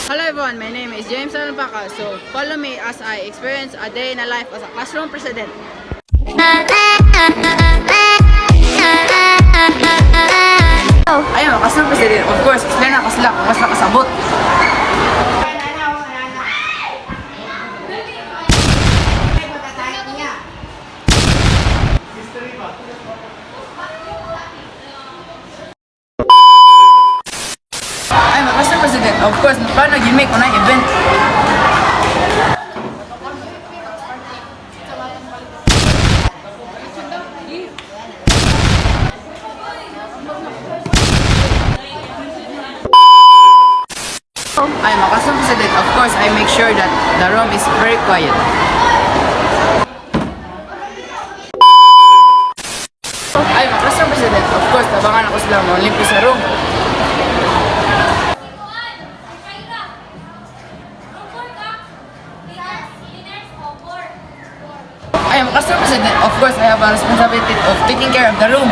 Hello everyone, my name is James Alpaca. So follow me as I experience a day in a life as a classroom president. Ayun, classroom president, of course, explain na kasla kung mas nakasabot. Ayun, classroom president, of course, paano gimmick ko na event? I'm a classroom president. Of course, I make sure that the room is very quiet. I'm a classroom president. Of course, tabangan ako sila ma-Olympic sa room. I am a classroom president. Of course, I have a responsibility of taking care of the room.